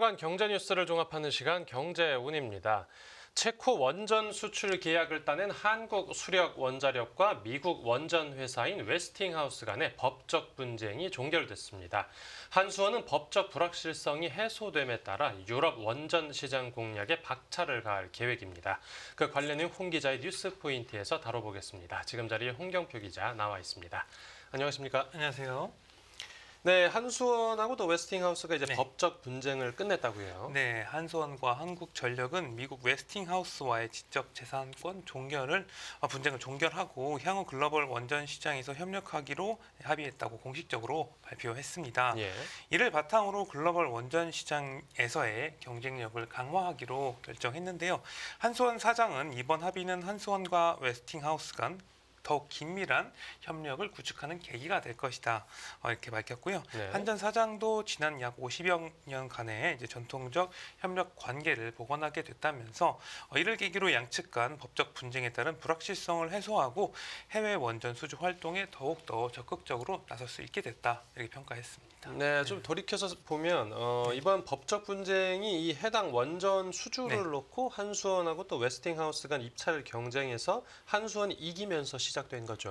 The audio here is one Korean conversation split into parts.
주간 경제 뉴스를 종합하는 시간 경제운입니다. 체코 원전 수출 계약을 따낸 한국 수력 원자력과 미국 원전 회사인 웨스팅하우스 간의 법적 분쟁이 종결됐습니다. 한수원은 법적 불확실성이 해소됨에 따라 유럽 원전 시장 공략에 박차를 가할 계획입니다. 그 관련인 홍 기자의 뉴스 포인트에서 다뤄보겠습니다. 지금 자리에 홍경표 기자 나와 있습니다. 안녕하십니까? 안녕하세요. 네, 한수원하고 또 웨스팅하우스가 이제 네. 법적 분쟁을 끝냈다고요. 네, 한수원과 한국전력은 미국 웨스팅하우스와의 지적 재산권 분쟁을 종결하고 향후 글로벌 원전 시장에서 협력하기로 합의했다고 공식적으로 발표했습니다. 예. 이를 바탕으로 글로벌 원전 시장에서의 경쟁력을 강화하기로 결정했는데요. 한수원 사장은 이번 합의는 한수원과 웨스팅하우스 간 더욱 긴밀한 협력을 구축하는 계기가 될 것이다. 이렇게 밝혔고요. 네. 한전 사장도 지난 약 50여 년간의 이제 전통적 협력 관계를 복원하게 됐다면서 이를 계기로 양측 간 법적 분쟁에 따른 불확실성을 해소하고 해외 원전 수주 활동에 더욱더 적극적으로 나설 수 있게 됐다. 이렇게 평가했습니다. 네, 좀 돌이켜서 보면 이번 법적 분쟁이 이 해당 원전 수주를 네. 놓고 한수원하고 또 웨스팅하우스 간 입찰 경쟁에서 한수원이 이기면서 시작된 거죠.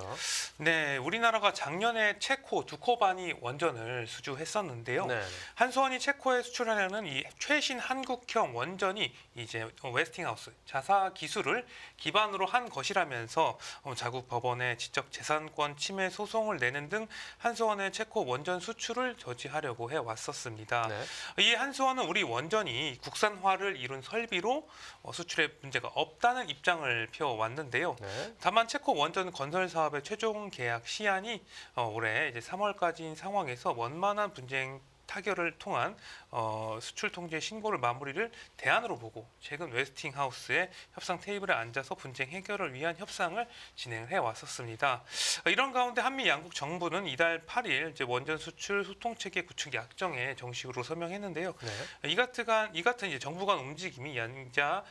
네, 우리나라가 작년에 체코 두코바니 원전을 수주했었는데요. 네. 한수원이 체코에 수출하려는 이 최신 한국형 원전이 이제 웨스팅하우스 자사 기술을 기반으로 한 것이라면서 자국 법원에 지적 재산권 침해 소송을 내는 등 한수원의 체코 원전 수출을 저지하려고 해왔었습니다. 네. 이 한수원은 우리 원전이 국산화를 이룬 설비로 수출에 문제가 없다는 입장을 펴왔는데요. 네. 다만 체코 원전 건설 사업의 최종 계약 시한이 올해 이제 3월까지인 상황에서 원만한 분쟁 타결을 통한 수출 통제 신고를 마무리를 대안으로 보고 최근 웨스팅하우스의 협상 테이블에 앉아서 분쟁 해결을 위한 협상을 진행해 왔었습니다. 이런 가운데 한미 양국 정부는 이달 8일 이제 원전 수출 소통 체계 구축 약정에 정식으로 서명했는데요. 네. 이 같은 이제 정부 간 움직임이 양자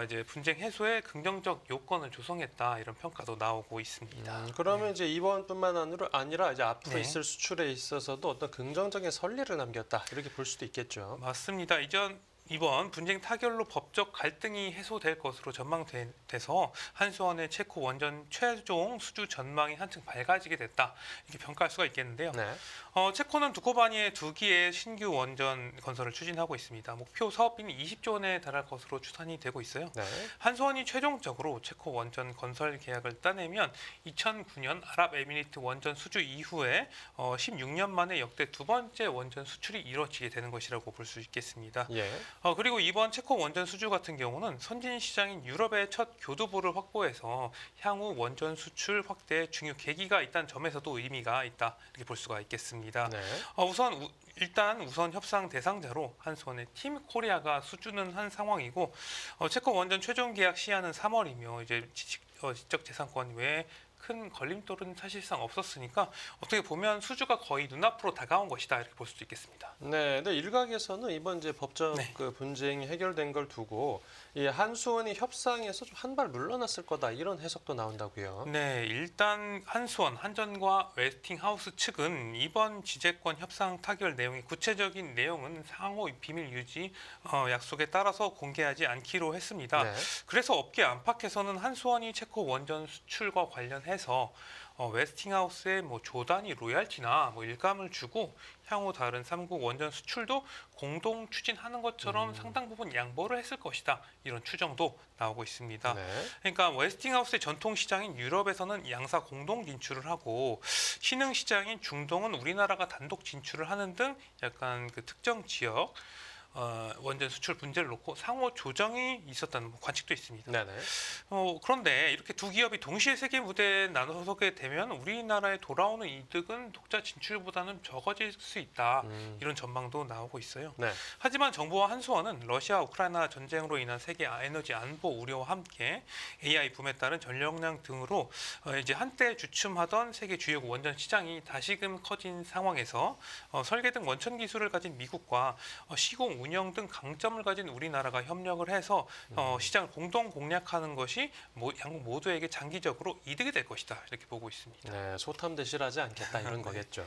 이제 분쟁 해소에 긍정적 요건을 조성했다 이런 평가도 나오고 있습니다. 그러면 이제 이번뿐만 아니라 이제 앞으로 네. 있을 수출에 있어서도 어떤 긍정적인 선리를 남겼다 이렇게 볼 수도 있겠죠. 맞습니다. 이번 분쟁 타결로 법적 갈등이 해소될 것으로 전망돼서 한수원의 체코 원전 최종 수주 전망이 한층 밝아지게 됐다 이렇게 평가할 수가 있겠는데요. 네. 체코는 두코바니에 2기의 신규 원전 건설을 추진하고 있습니다. 목표 사업비는 20조 원에 달할 것으로 추산이 되고 있어요. 네. 한수원이 최종적으로 체코 원전 건설 계약을 따내면 2009년 아랍에미리트 원전 수주 이후에 16년 만에 역대 두 번째 원전 수출이 이루어지게 되는 것이라고 볼 수 있겠습니다. 예. 그리고 이번 체코 원전 수주 같은 경우는 선진 시장인 유럽의 첫 교두보를 확보해서 향후 원전 수출 확대의 중요 계기가 있다는 점에서도 의미가 있다 이렇게 볼 수가 있겠습니다. 네. 우선 협상 대상자로 한수원의 팀 코리아가 수주는 한 상황이고 체코 원전 최종 계약 시한은 3월이며 이제 지적 재산권 외에 큰 걸림돌은 사실상 없었으니까 어떻게 보면 수주가 거의 눈앞으로 다가온 것이다 이렇게 볼 수도 있겠습니다. 네, 근데 일각에서는 이번 이제 법적 네. 그 분쟁이 해결된 걸 두고 이 한수원이 협상에서 좀 한 발 물러났을 거다 이런 해석도 나온다고요. 네, 일단 한전과 웨스팅하우스 측은 이번 지재권 협상 타결 내용의 구체적인 내용은 상호 비밀 유지 약속에 따라서 공개하지 않기로 했습니다. 네. 그래서 업계 안팎에서는 한수원이 체코 원전 수출과 관련해서 웨스팅하우스에 조 단위 로얄티나 일감을 주고 향후 다른 3국 원전 수출도 공동 추진하는 것처럼 상당 부분 양보를 했을 것이다. 이런 추정도 나오고 있습니다. 네. 그러니까 웨스팅하우스의 전통 시장인 유럽에서는 양사 공동 진출을 하고 신흥 시장인 중동은 우리나라가 단독 진출을 하는 등 약간 그 특정 지역 원전 수출 문제를 놓고 상호 조정이 있었다는 관측도 있습니다. 네네. 그런데 이렇게 두 기업이 동시에 세계 무대에 나서게 되면 우리나라에 돌아오는 이득은 독자 진출보다는 적어질 수 있다. 이런 전망도 나오고 있어요. 네. 하지만 정부와 한수원은 러시아 우크라이나 전쟁으로 인한 세계 에너지 안보 우려와 함께 AI 붐에 따른 전력량 등으로 이제 한때 주춤하던 세계 주요 원전 시장이 다시금 커진 상황에서 설계 등 원천 기술을 가진 미국과 시공 시장 운영 등 강점을 가진 우리나라가 협력을 해서 시장을 공동 공략하는 것이 양국 모두에게 장기적으로 이득이 될 것이다 이렇게 보고 있습니다. 네, 소탐대실하지 않겠다 이런 거겠죠.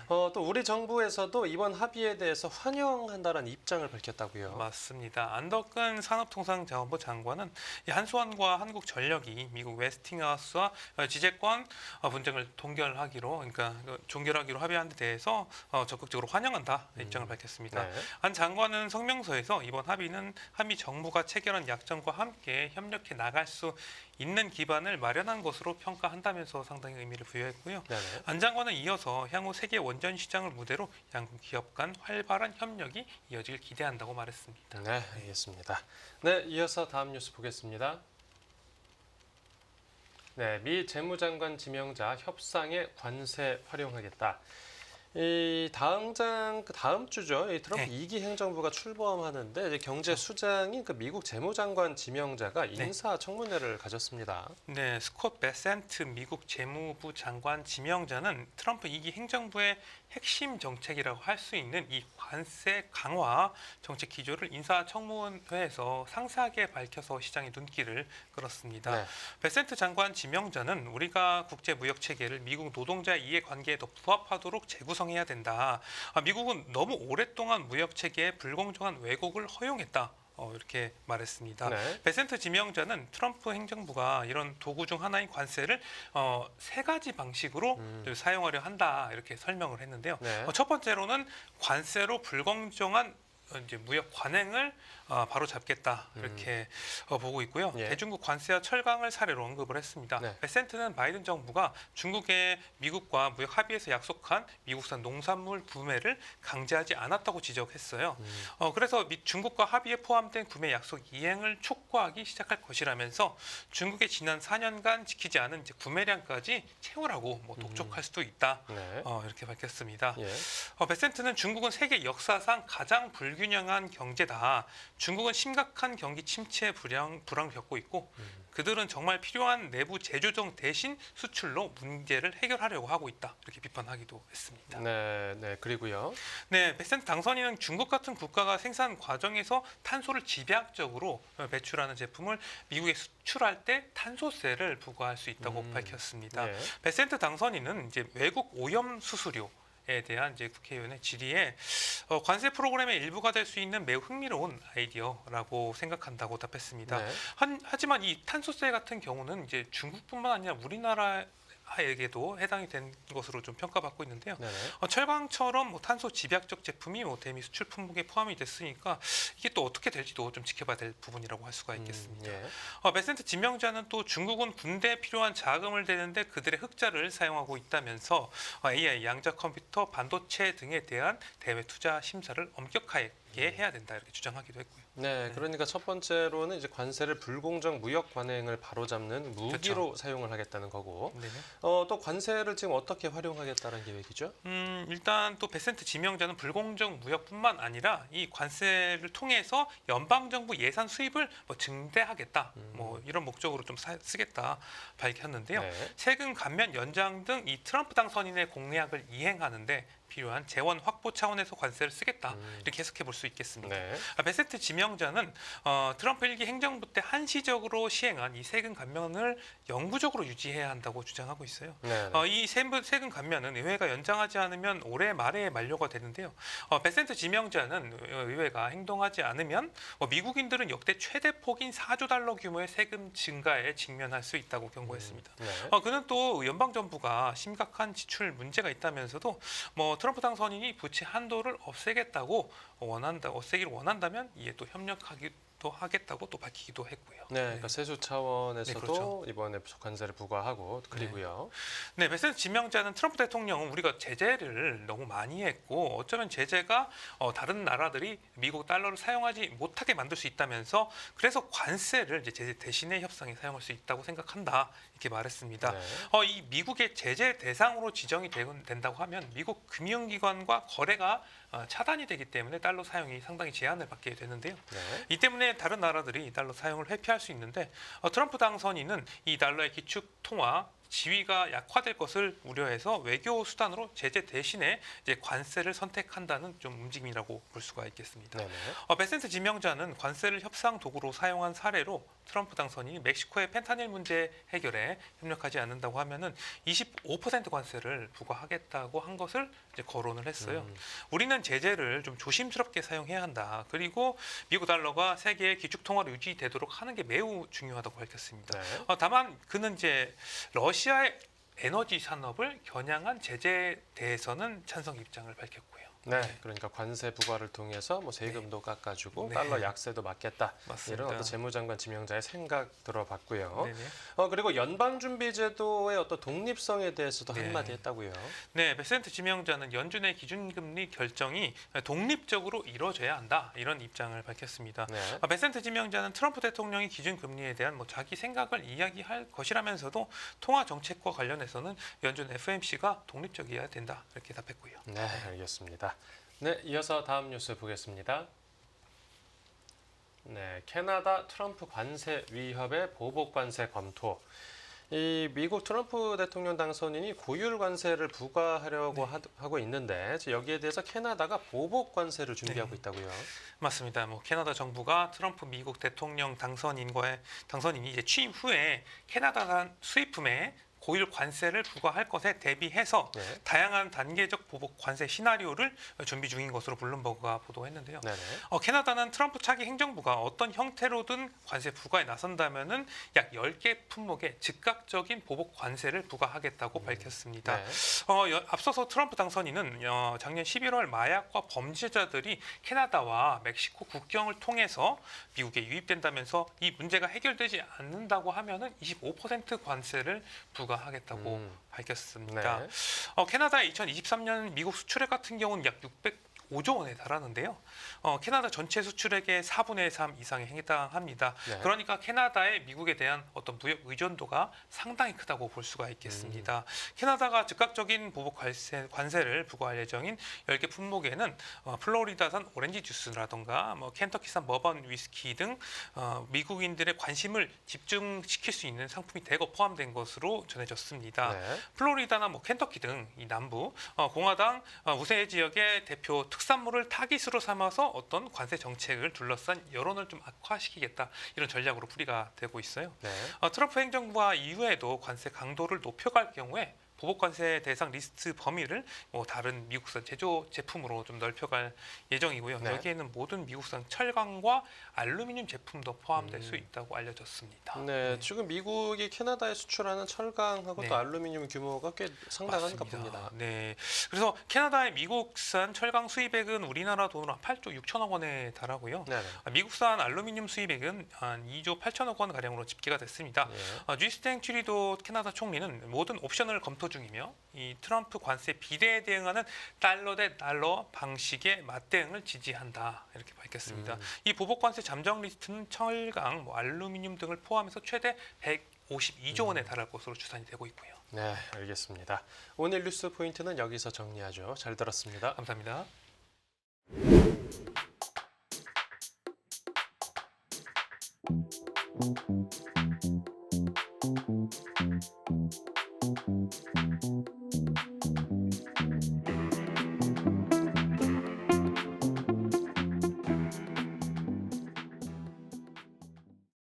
또 우리 정부에서도 이번 합의에 대해서 환영한다는 입장을 밝혔다고요. 맞습니다. 안덕근 산업통상자원부 장관은 이 한수원과 한국전력이 미국 웨스팅하우스와 지재권 분쟁을 종결하기로 합의한 데 대해서 적극적으로 환영한다 입장을 밝혔습니다. 네. 안 장관은 성명서에서 이번 합의는 한미 정부가 체결한 약정과 함께 협력해 나갈 수 있는 기반을 마련한 것으로 평가한다면서 상당히 의미를 부여했고요. 네네. 안 장관은 이어서 향후 세계 원전 시장을 무대로 양국 기업 간 활발한 협력이 이어지길 기대한다고 말했습니다. 네, 알겠습니다. 네, 이어서 다음 뉴스 보겠습니다. 네, 미 재무장관 지명자 협상에 관세 활용하겠다. 이 다음 주죠. 이 트럼프 네. 2기 행정부가 출범하는데 이제 경제 수장인 그 미국 재무장관 지명자가 인사청문회를 가졌습니다. 네, 스콧 베센트 미국 재무부 장관 지명자는 트럼프 2기 행정부의 핵심 정책이라고 할 수 있는 이 관세 강화 정책 기조를 인사청문회에서 상세하게 밝혀서 시장의 눈길을 끌었습니다. 네. 베센트 장관 지명자는 우리가 국제 무역 체계를 미국 노동자 이해관계에 더 부합하도록 재구성해야 된다. 미국은 너무 오랫동안 무역 체계에 불공정한 왜곡을 허용했다. 이렇게 말했습니다. 네. 베센트 지명자는 트럼프 행정부가 이런 도구 중 하나인 관세를 세 가지 방식으로 사용하려 한다 이렇게 설명을 했는데요. 네. 첫 번째로는 관세로 불공정한 이제 무역 관행을 바로 잡겠다 이렇게 보고 있고요. 예. 대중국 관세와 철강을 사례로 언급을 했습니다. 네. 베센트는 바이든 정부가 중국의 미국과 무역 합의에서 약속한 미국산 농산물 구매를 강제하지 않았다고 지적했어요. 그래서 중국과 합의에 포함된 구매 약속 이행을 촉구하기 시작할 것이라면서 중국의 지난 4년간 지키지 않은 이제 구매량까지 채우라고 독촉할 수도 있다. 네. 이렇게 밝혔습니다. 예. 베센트는 중국은 세계 역사상 가장 불균형한 경제다. 중국은 심각한 경기 침체에 불황을 겪고 있고 그들은 정말 필요한 내부 재조정 대신 수출로 문제를 해결하려고 하고 있다. 이렇게 비판하기도 했습니다. 네, 네. 그리고요. 네, 베센트 당선인은 중국 같은 국가가 생산 과정에서 탄소를 집약적으로 배출하는 제품을 미국에 수출할 때 탄소세를 부과할 수 있다고 밝혔습니다. 네. 베센트 당선인은 이제 외국 오염 수수료 에 대한 이제 국회의원의 질의에 관세 프로그램의 일부가 될 수 있는 매우 흥미로운 아이디어라고 생각한다고 답했습니다. 네. 하지만 이 탄소세 같은 경우는 이제 중국뿐만 아니라 우리나라에게도 해당이 된 것으로 좀 평가받고 있는데요. 네네. 철강처럼 탄소 집약적 제품이 대미 수출 품목에 포함이 됐으니까 이게 또 어떻게 될지도 좀 지켜봐야 될 부분이라고 할 수가 있겠습니다. 예. 베센트 지명자는 또 중국은 군대에 필요한 자금을 대는데 그들의 흑자를 사용하고 있다면서 AI, 양자 컴퓨터, 반도체 등에 대한 대외 투자 심사를 엄격하게 해야 된다 이렇게 주장하기도 했고요. 네, 그러니까 첫 번째로는 이제 관세를 불공정 무역 관행을 바로잡는 무기로 사용을 하겠다는 거고, 네네. 또 관세를 지금 어떻게 활용하겠다는 계획이죠? 일단 또 베센트 지명자는 불공정 무역뿐만 아니라 이 관세를 통해서 연방 정부 예산 수입을 증대하겠다, 이런 목적으로 좀 쓰겠다 밝혔는데요. 네. 세금 감면 연장 등 이 트럼프 당선인의 공약을 이행하는데 필요한 재원 확보 차원에서 관세를 쓰겠다 이렇게 해석해 볼 수 있겠습니다. 네. 베센트 지명자는 트럼프 1기 행정부 때 한시적으로 시행한 이 세금 감면을 영구적으로 유지해야 한다고 주장하고 있어요. 네. 이 세금 감면은 의회가 연장하지 않으면 올해 말에 만료가 되는데요. 베센트 지명자는 의회가 행동하지 않으면 미국인들은 역대 최대 폭인 4조 달러 규모의 세금 증가에 직면할 수 있다고 경고했습니다. 네. 그는 또 연방 정부가 심각한 지출 문제가 있다면서도 트럼프 당선인이 부채 한도를 없애기를 원한다면 이에 또 협력하기도 하겠다고 또 밝히기도 했고요. 네, 그러니까 세수 차원에서도 네, 그렇죠. 이번에 관세를 부과하고 그리고요. 네, 베센트 지명자는 트럼프 대통령은 우리가 제재를 너무 많이 했고 어쩌면 제재가 다른 나라들이 미국 달러를 사용하지 못하게 만들 수 있다면서 그래서 관세를 이제 제재 대신에 협상에 사용할 수 있다고 생각한다 이렇게 말했습니다. 네. 이 미국의 제재 대상으로 지정이 된다고 하면 미국 금융기관과 거래가 차단이 되기 때문에 달러 사용이 상당히 제한을 받게 되는데요. 네. 이 때문에 다른 나라들이 달러 사용을 회피할 수 있는데 트럼프 당선인은 이 달러의 기축 통화 지위가 약화될 것을 우려해서 외교 수단으로 제재 대신에 이제 관세를 선택한다는 좀 움직임이라고 볼 수가 있겠습니다. 네네. 베센트 지명자는 관세를 협상 도구로 사용한 사례로 트럼프 당선인이 멕시코의 펜타닐 문제 해결에 협력하지 않는다고 하면은 25% 관세를 부과하겠다고 한 것을 이제 거론을 했어요. 우리는 제재를 좀 조심스럽게 사용해야 한다. 그리고 미국 달러가 세계의 기축 통화로 유지되도록 하는 게 매우 중요하다고 밝혔습니다. 네. 다만 그는 이제 러시아의 에너지 산업을 겨냥한 제재에 대해서는 찬성 입장을 밝혔고요. 네, 그러니까 관세 부과를 통해서 뭐 세금도 깎아주고 네. 달러 약세도 막겠다. 맞습니다. 이런 어떤 재무장관 지명자의 생각 들어봤고요. 네네. 그리고 연방준비제도의 어떤 독립성에 대해서도 네. 한마디 했다고요. 네, 베센트 지명자는 연준의 기준금리 결정이 독립적으로 이루어져야 한다 이런 입장을 밝혔습니다. 네. 베센트 지명자는 트럼프 대통령이 기준금리에 대한 뭐 자기 생각을 이야기할 것이라면서도 통화 정책과 관련해서는 연준 FOMC가 독립적이어야 된다 이렇게 답했고요. 네, 알겠습니다. 네, 이어서 다음 뉴스 보겠습니다. 네, 캐나다 트럼프 관세 위협의 보복 관세 검토. 이 미국 트럼프 대통령 당선인이 고율 관세를 부과하려고 하고 있는데 여기에 대해서 캐나다가 보복 관세를 준비하고 있다고요. 맞습니다. 뭐 캐나다 정부가 트럼프 미국 대통령 당선인이 이제 취임 후에 캐나다산 수입품에 고율 관세를 부과할 것에 대비해서 네. 다양한 단계적 보복 관세 시나리오를 준비 중인 것으로 블룸버그가 보도했는데요. 네네. 캐나다는 트럼프 차기 행정부가 어떤 형태로든 관세 부과에 나선다면은 약 10개 품목에 즉각적인 보복 관세를 부과하겠다고 밝혔습니다. 네. 앞서서 트럼프 당선인은 작년 11월 마약과 범죄자들이 캐나다와 멕시코 국경을 통해서 미국에 유입된다면서 이 문제가 해결되지 않는다고 하면은 25% 관세를 부과하겠다고 밝혔습니다. 네. 캐나다의 2023년 미국 수출액 같은 경우는 약 605조 원에 달하는데요. 캐나다 전체 수출액의 4분의 3 이상에 해당합니다. 네. 그러니까 캐나다의 미국에 대한 어떤 무역 의존도가 상당히 크다고 볼 수가 있겠습니다. 캐나다가 즉각적인 보복 관세를 부과할 예정인 10개 품목에는 플로리다산 오렌지 주스라던가 뭐 켄터키산 버번 위스키 등 미국인들의 관심을 집중시킬 수 있는 상품이 대거 포함된 것으로 전해졌습니다. 네. 플로리다나 뭐 켄터키 등 이 남부 공화당 우세 지역의 대표 특산물을 타깃으로 삼아서 어떤 관세 정책을 둘러싼 여론을 좀 악화시키겠다 이런 전략으로 풀이가 되고 있어요. 네. 트럼프 행정부와 이후에도 관세 강도를 높여갈 경우에 보복 관세 대상 리스트 범위를 뭐 다른 미국산 제조 제품으로 좀 넓혀갈 예정이고요. 네. 여기에는 모든 미국산 철강과 알루미늄 제품도 포함될 수 있다고 알려졌습니다. 네, 지금 미국이 캐나다에 수출하는 철강하고 네. 또 알루미늄 규모가 꽤 상당한가 봅니다. 네, 그래서 캐나다의 미국산 철강 수입액은 우리나라 돈으로 8조 6천억 원에 달하고요. 네. 미국산 알루미늄 수입액은 한 2조 8천억 원 가량으로 집계가 됐습니다. 네. 주스틴 트리도 캐나다 총리는 모든 옵션을 검토 중이며 이 트럼프 관세 비대에 대응하는 달러 대 달러 방식의 맞대응을 지지한다 이렇게 밝혔습니다. 이 보복 관세 잠정 리스트는 철강, 뭐 알루미늄 등을 포함해서 최대 152조 원에 달할 것으로 추산이 되고 있고요. 네, 알겠습니다. 오늘 뉴스 포인트는 여기서 정리하죠. 잘 들었습니다. 감사합니다.